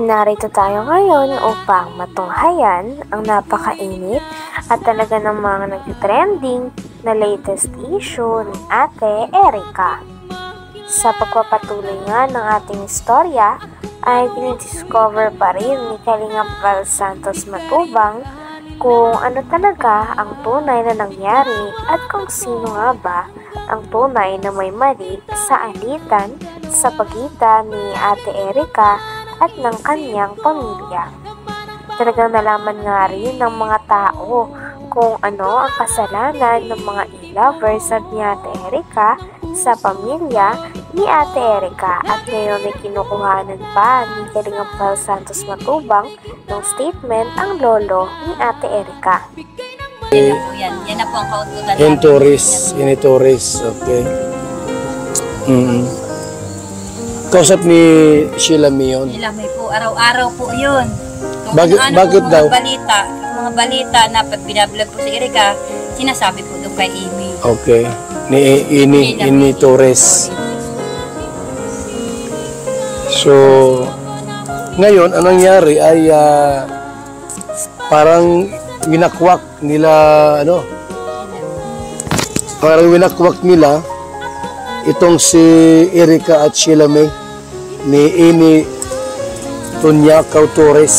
Narito tayo ngayon upang matunghayan ang napakainit at talaga namang nag-trending na latest issue ni Ate Erica. Sa pagpapatuloy nga ng ating istorya ay dinidiscover pa rin ni Kalingap Val Santos Matubang kung ano talaga ang tunay na nangyari at kung sino nga ba ang tunay na may mali sa alitan sa pagitan ni Ate Erica at ng kanyang pamilya. Talagang nalaman nga rin ng mga tao kung ano ang kasalanan ng mga e-lovers at ni Ate Erica sa pamilya ni Ate Erica, at ngayon ay kinukuhanan pa ni Kalingap Val Santos Matubang ng statement ang lolo ni Ate Erica. Yan na po yan. Yan na po ang kautulan. Torres. Okay. Kausap ni Sheila May yun? Sheila May po. Araw-araw po yun. Bakit daw? Mga balita na pag binablog po si Erica, sinasabi po doon kay Amy. Okay. Ini Torres. So, ngayon, anong nangyari ay parang winakwak nila, itong si Erica at Sheila May ni Amy Tunyakaw Torres.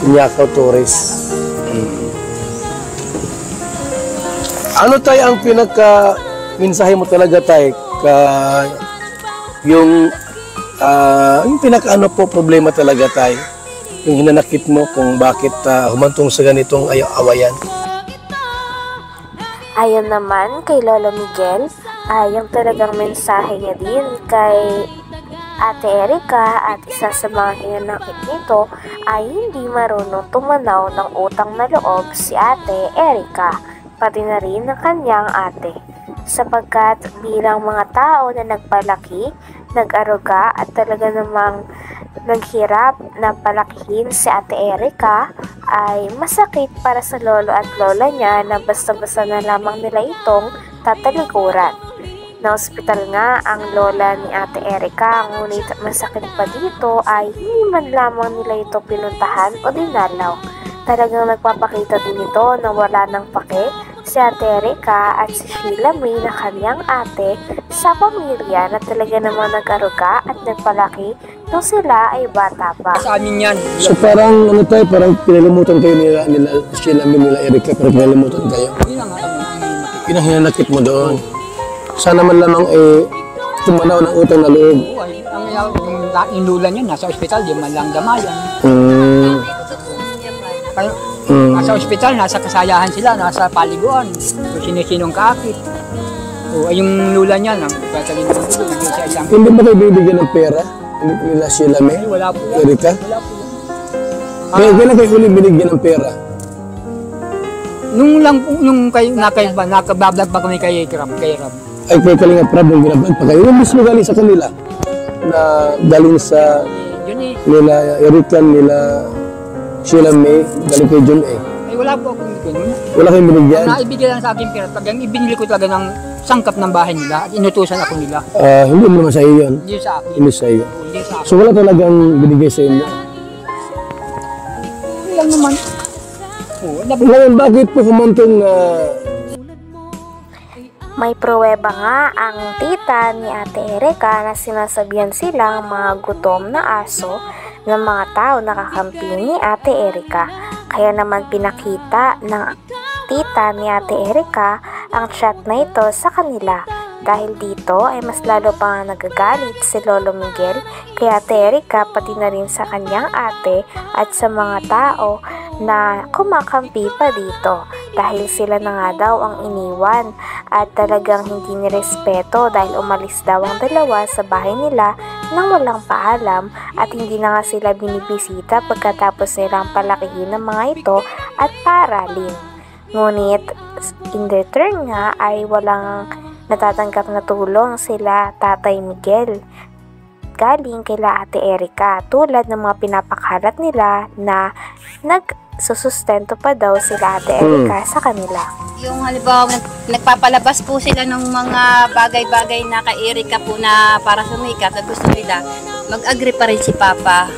Tunyakaw Torres. Ano tayo ang pinaka-mensahe mo talaga tayo yung pinaka-ano po problema talaga tayo? Yung hinanakit mo kung bakit humantong sa ganitong awayan? Ayon naman kay Lolo Miguel, yung talagang mensahe niya din kay Ate Erica at isa sa mga hinanakit nito ay hindi marunong tumanaw ng utang na loob si Ate Erica, pati na rin ng kanyang ate. Sapagkat bilang mga tao na nagpalaki, nag-aruga at talaga namang naghirap na palakihin si Ate Erica, ay masakit para sa lolo at lola niya na basta-basta na lamang nila itong tatalikuran. Na-ospital nga ang lola ni Ate Erica, ngunit masakit pa dito ay hindi man lamang nila ito pinuntahan o dinalaw. Talagang nagpapakita din ito na wala ng pake si Ate Erica at si Sheila May na kanyang ate sa pamilya na talaga namang nag-aruga at nagpalaki nung sila ay bata pa. Sa amin yan. So parang parang pinalimutan kayo nila Sheila May, nila Erica, pero pinalimutan kayo. Yun ang hinanakit mo doon. Sana man lamang tumanaw ng utang na loob. Ang inulan yun, nasa ospital, di man lang damayan. Nasa ospital, nasa kasayahan sila, nasa paliguan. Sino-sinong kaakit. Yung lula niya, nagtatalin ng dulo, naging sa isang... Hindi ba kayo bibigyan ng pera? Nila Sheila May? Wala po yan. Erica? Wala po yan. Kailan kayo ulit binigyan ng pera? Nung nakabablog pa kami kay Ram. Ay, kay Kalingap Rab, yung binablog pa kayo. Yung mismo galing sa kanila na galing sa nila Erica, nila Sheila May, galing kay John A. Ay, wala po akong binigyan. Wala kayong binigyan? Naibigyan lang sa akin pera. Pag ibinili ko talaga ng sangkap ng bahay nila at inutusan ako nila. Hindi mo naman sa iyo yun? Hindi sa akin. Hindi sa iyo. Hindi sa akin. So wala talagang binigay sa inyo? Hindi lang naman. Ngayon, bakit po humantong May pruweba nga ang tita ni Ate Erica na sinasabihan silang mga gutom na aso ng mga tao na kakampi ni Ate Erica. Kaya naman pinakita ng tita ni Ate Erica ang chat na ito sa kanila. Dahil dito ay mas lalo pa nga nagagalit si Lolo Miguel kay Ate Erica, pati na rin sa kanyang ate at sa mga tao na kumakampi pa dito. Dahil sila na nga daw ang iniwan at talagang hindi nirespeto dahil umalis daw ang dalawa sa bahay nila nang walang paalam at hindi na nga sila binibisita pagkatapos nilang palakihin ng mga ito at paaralin. Ngunit in return nga ay walang natatanggap na tulong sila Tatay Miguel galing kay Ate Erica, tulad ng mga pinapakalat nila na susustento pa daw sila Ate Erica sa kanila. Yung halimbawa, nagpapalabas po sila ng mga bagay-bagay na kay Erica po na para sumikat at gusto nila, mag-agree pa rin si Papa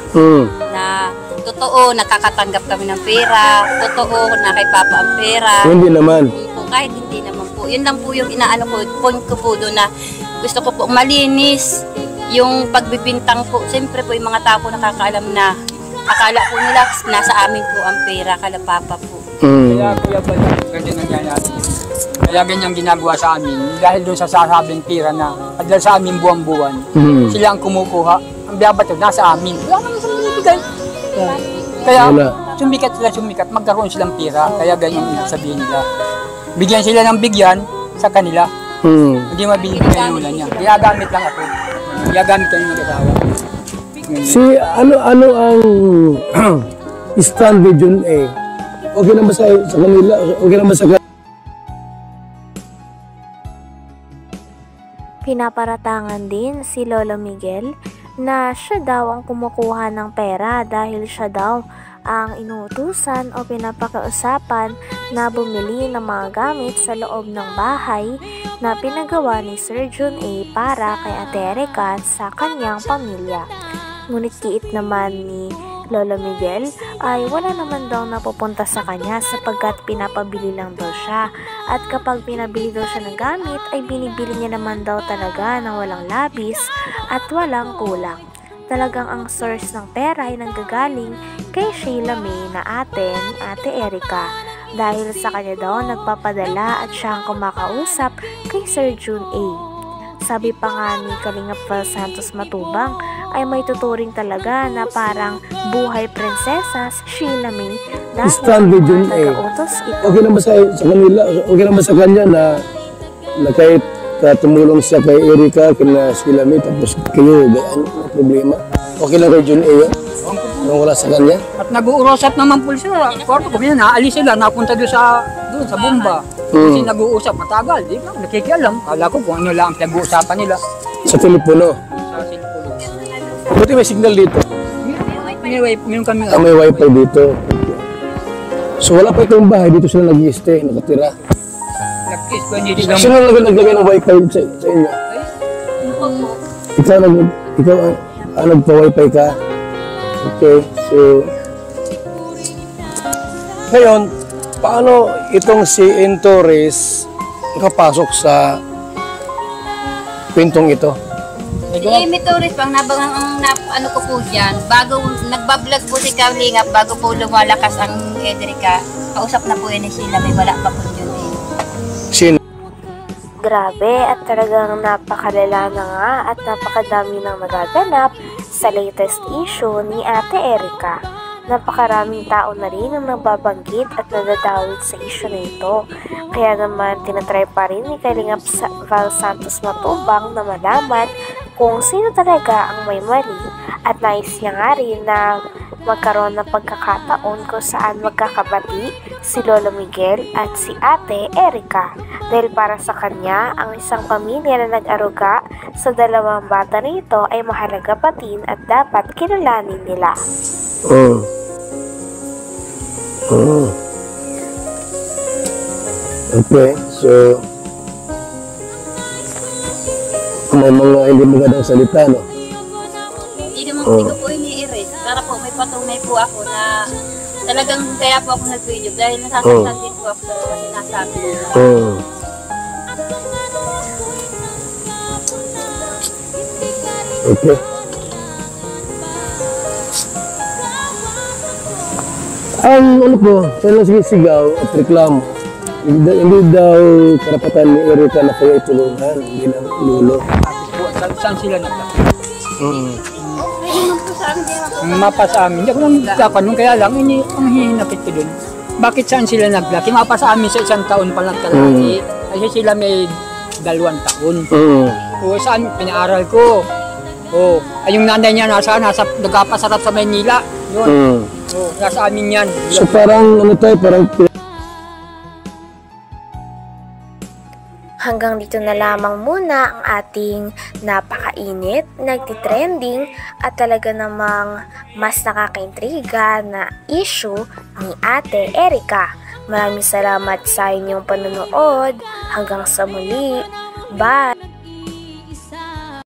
na totoo, nakakatanggap kami ng pera, totoo na kay Papa ang pera. Hindi naman. Kahit hindi naman po. Yun lang po yung inaano ko, point ko po doon na gusto ko po malinis yung pagbibintang po. Siyempre po yung mga tao po nakakaalam na akala po nila nasa amin po ang pera, kala Papa po. Kaya Kuya Bal, ganyan nangyayari. Kaya ganyan ginagawa sa amin. Dahil doon sa sasabing pera na dahil sa amin buwan-buwan, sila ang kumukuha. Ang biyabato, nasa amin. Wala naman sa binibigay. Kaya sumikat, magkaroon silang pera. Kaya ganyan ang sabihin nila. Bigyan sila ng bigyan sa kanila. Hindi mabibigyan yung ulan niya. Ginagamit lang ako. Ginagamit kami mag-asawa. Si ano ang stand Region A? Okay naman sa kanila? Okay naman sa Pinaparatangan din si Lolo Miguel na siya daw ang kumukuha ng pera dahil siya daw ang inuutusan o pinapakiusapan na bumili ng mga gamit sa loob ng bahay na pinagawa ni Sir Jun A para kay Ate Erica sa kanyang pamilya. Ngunit kiit naman ni Lolo Miguel ay wala naman daw napupunta sa kanya sapagkat pinapabili lang daw siya. At kapag pinabili daw siya ng gamit ay binibili niya naman daw talaga ng walang labis at walang kulang. Talagang ang source ng pera ay nanggagaling kay Sheila May na Ate Erica. Dahil sa kanya daw nagpapadala at siya ang kumakausap kay Sir Jun A. Sabi pa nga ni Kalingap Val Santos Matubang ay may tuturing talaga na parang buhay prinsesa si Sheila May stand Region A. Okay naman sa kanila? Okay naman sa kanya na kahit tumulong siya kay Erica, kina Sheila May, tapos kayo, ano problema? Okay lang Region A yun? Nung wala sa kanya? At nag-uurosap naman po sila. Kwarto ko, naalis sila, napunta doon sa bomba. Kasi nag-uusap matagal, di ba? Nakikialam. Kala ko kung ano lang ang pinag-uusapan nila. Sa telepono? Sa cellphone. Buti may signal dito. Meron kami. May wifi dito. So wala pa itong bahay, dito sila nag-i-stay, nakatira. Nag-kiss ko, hindi lang. Sino naglagay ng wifi sa inyo? Ikaw nagpa-wifi ka? Okay, so ngayon, paano itong si Torres nakapasok sa pintong ito? Si Amy Torres pang ano ko po dyan, bago nagbablog po si Kalingap, bago po lumalakas ang Erica, kausap na po yun ni Sheila May, wala pa po yun eh. Sino? Grabe at talagang napakalala na nga at napakadami nang nagaganap sa latest issue ni Ate Erica. Napakaraming tao na rin ang nababanggit at nadadawit sa issue na ito. Kaya naman tinatry pa rin ni Kalingap Val Santos Matubang na malaman kung sino talaga ang may mali at nais niya nga rin na magkaroon ng pagkakataon kung saan magkakabati si Lolo Miguel at si Ate Erica. Dahil para sa kanya, ang isang pamilya na nag-aruga sa dalawang bata nito ay mahalaga patin at dapat kilalanin nila. Okay, so may mga hindi magandang salita, no? Hindi ko po ini-erase. Para po may patunay po ako na talagang kaya po ako nag-video dahil nasasaktan din po ako sa sinasabi nila. Okay. Ang ano po, siya lang sigaw at reklamo. Hindi daw karapatan ni Erica na kayo itulungan, hindi lang lulo. Saan sila naglaki? Mapa sa amin. Hindi ako lang nagkakanong, kaya lang ang hihinapit ko dun. Bakit saan sila naglaki? Mapa sa amin sa 1 taon pa lang kalaki. Kasi sila may 2 taon. O saan pinaaral ko? Ay yung nanay niya nagkapasarap sa Maynila. Yun. Nasa amin yan. So parang ano tayo, parang Hanggang dito na lamang muna ang ating napakainit, nagtitrending at talaga namang mas nakakaintriga na issue ni Ate Erica. Maraming salamat sa inyong panonood. Hanggang sa muli. Bye!